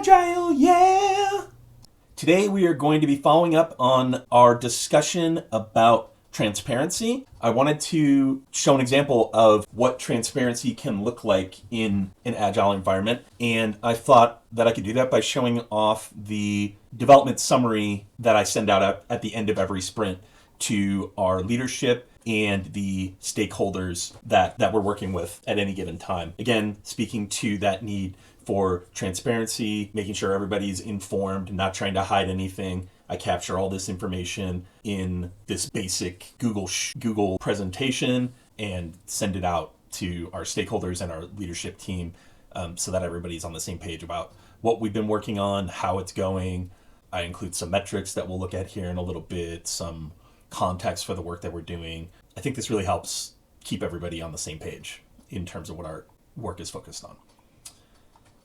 Agile, yeah! Today we are going to be following up on our discussion about transparency. I wanted to show an example of what transparency can look like in an Agile environment, and I thought that I could do that by showing off the development summary that I send out at the end of every sprint to our leadership and the stakeholders that we're working with at any given time. Again, speaking to that need for transparency, making sure everybody's informed, not trying to hide anything. I capture all this information in this basic Google presentation and send it out to our stakeholders and our leadership team so that everybody's on the same page about what we've been working on, how it's going. I include some metrics that we'll look at here in a little bit, some context for the work that we're doing. I think this really helps keep everybody on the same page in terms of what our work is focused on.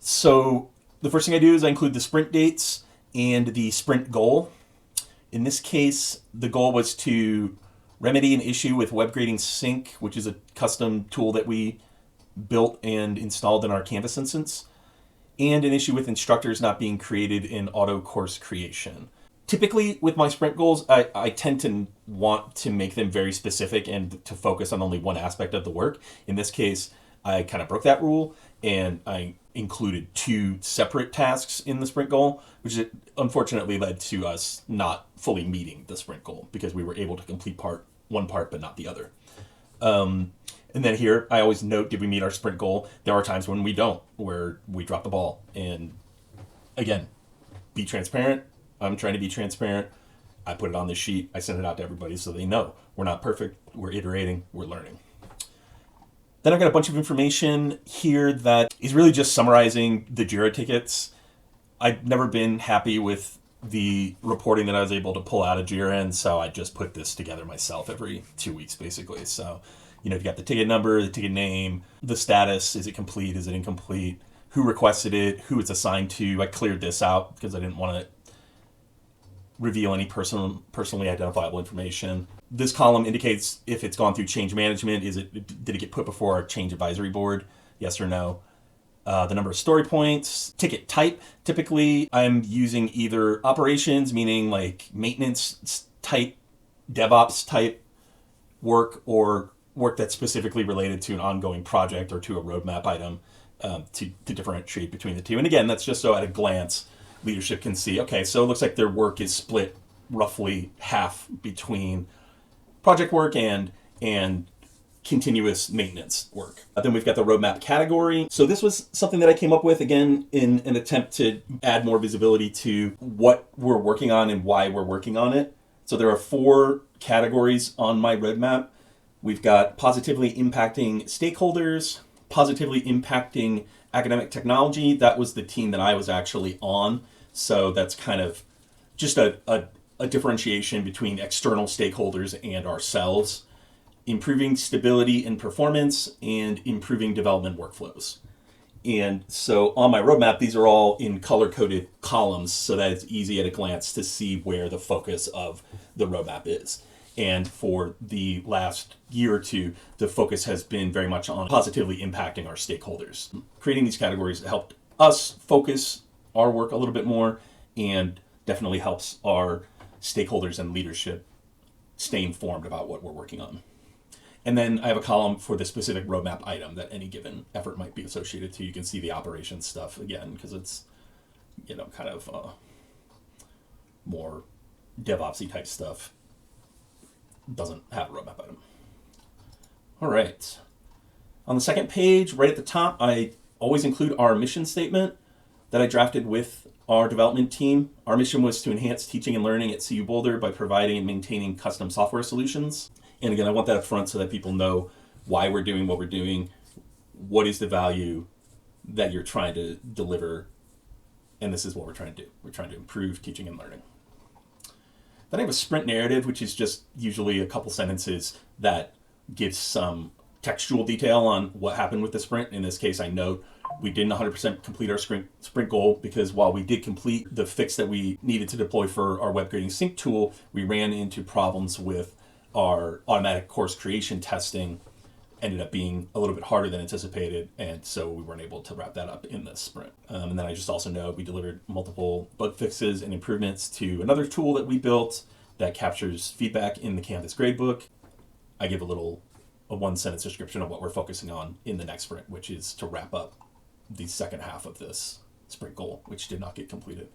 So the first thing I do is I include the sprint dates and the sprint goal. In this case, the goal was to remedy an issue with Web Grading Sync, which is a custom tool that we built and installed in our Canvas instance, and an issue with instructors not being created in auto course creation. Typically, with my sprint goals, I tend to want to make them very specific and to focus on only one aspect of the work. In this case, I kind of broke that rule, and I included two separate tasks in the sprint goal, which unfortunately led to us not fully meeting the sprint goal because we were able to complete one part but not the other. And then here, I always note, did we meet our sprint goal? There are times when we don't, where we drop the ball. And again, be transparent. I'm trying to be transparent. I put it on this sheet. I send it out to everybody so they know we're not perfect. We're iterating. We're learning. Then I've got a bunch of information here that is really just summarizing the Jira tickets. I've never been happy with the reporting that I was able to pull out of Jira, and so I just put this together myself every 2 weeks, basically. So, you've got the ticket number, the ticket name, the status, is it complete, is it incomplete, who requested it, who it's assigned to. I cleared this out because I didn't want to reveal any personally identifiable information. This column indicates if it's gone through change management. Did it get put before our change advisory board? Yes or no. The number of story points, ticket type. Typically, I'm using either operations, meaning like maintenance type, DevOps type work, or work that's specifically related to an ongoing project or to a roadmap item to differentiate between the two. And again, that's just so at a glance, leadership can see, okay, so it looks like their work is split roughly half between project work and continuous maintenance work. Then we've got the roadmap category. So this was something that I came up with, again, in an attempt to add more visibility to what we're working on and why we're working on it. So there are 4 categories on my roadmap. We've got positively impacting stakeholders, positively impacting academic technology. That was the team that I was actually on. So that's kind of just a differentiation between external stakeholders and ourselves. Improving stability and performance, and improving development workflows. And so on my roadmap, these are all in color-coded columns so that it's easy at a glance to see where the focus of the roadmap is. And for the last year or two, the focus has been very much on positively impacting our stakeholders. Creating these categories helped us focus our work a little bit more, and definitely helps our stakeholders and leadership stay informed about what we're working on. And then I have a column for the specific roadmap item that any given effort might be associated to. You can see the operations stuff again, because it's, kind of more DevOps-y type stuff. Doesn't have a roadmap item. All right. On the second page, right at the top, I always include our mission statement that I drafted with our development team. Our mission was to enhance teaching and learning at CU Boulder by providing and maintaining custom software solutions. And again, I want that up front so that people know why we're doing what we're doing, what is the value that you're trying to deliver, and this is what we're trying to do. We're trying to improve teaching and learning. Then I have a sprint narrative, which is just usually a couple sentences that gives some textual detail on what happened with the sprint. In this case, I note we didn't 100% complete our sprint goal because while we did complete the fix that we needed to deploy for our Web Grading Sync tool, we ran into problems with our automatic course creation testing ended up being a little bit harder than anticipated, and so we weren't able to wrap that up in this sprint. And then I just also know we delivered multiple bug fixes and improvements to another tool that we built that captures feedback in the Canvas gradebook. I give a one-sentence description of what we're focusing on in the next sprint, which is to wrap up the second half of this sprint goal, which did not get completed.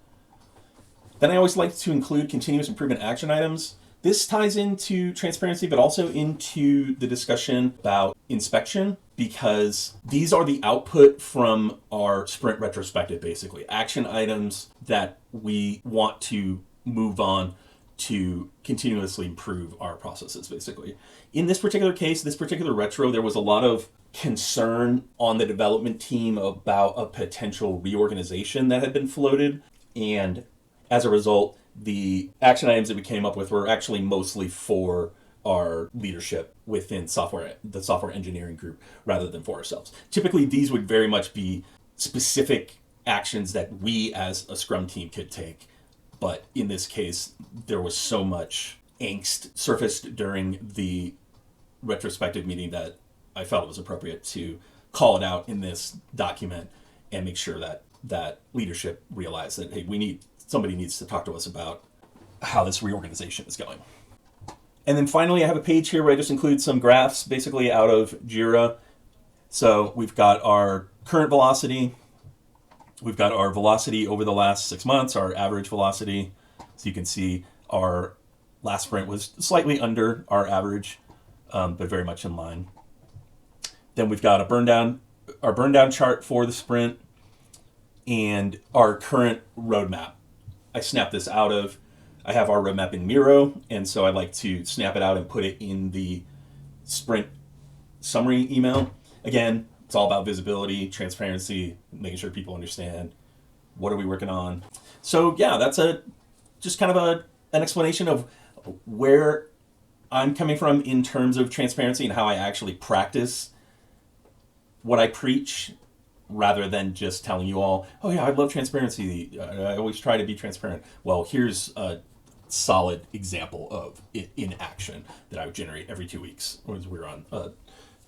Then I always like to include continuous improvement action items. This ties into transparency, but also into the discussion about inspection, because these are the output from our sprint retrospective, basically. Action items that we want to move on to continuously improve our processes, basically. In this particular case, this particular retro, there was a lot of concern on the development team about a potential reorganization that had been floated. And as a result, the action items that we came up with were actually mostly for our leadership within the software engineering group rather than for ourselves. Typically, these would very much be specific actions that we as a Scrum team could take. But in this case, there was so much angst surfaced during the retrospective meeting that I felt it was appropriate to call it out in this document and make sure that leadership realized that, hey, somebody needs to talk to us about how this reorganization is going. And then finally, I have a page here where I just include some graphs basically out of Jira. So we've got our current velocity. We've got our velocity over the last 6 months, our average velocity. So you can see our last sprint was slightly under our average, but very much in line. Then we've got our burn down chart for the sprint and our current roadmap. I snapped this out of, I have our roadmap in Miro, and so I like to snap it out and put it in the sprint summary email. Again, it's all about visibility, transparency, making sure people understand what are we working on. So yeah, that's just kind of an explanation of where I'm coming from in terms of transparency and how I actually practice what I preach, rather than just telling you all, oh yeah, I love transparency. I always try to be transparent. Well, here's a solid example of it in action that I would generate every 2 weeks. We're on a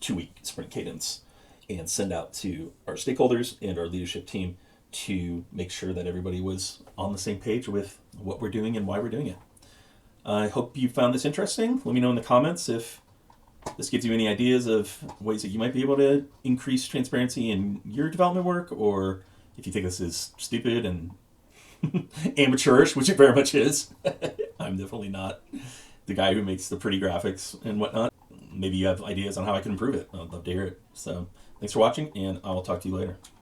2-week sprint cadence and send out to our stakeholders and our leadership team to make sure that everybody was on the same page with what we're doing and why we're doing it. I hope you found this interesting. Let me know in the comments if this gives you any ideas of ways that you might be able to increase transparency in your development work, or if you think this is stupid and amateurish, which it very much is. I'm definitely not the guy who makes the pretty graphics and whatnot. Maybe you have ideas on how I can improve it. I'd love to hear it. So thanks for watching, and I will talk to you later.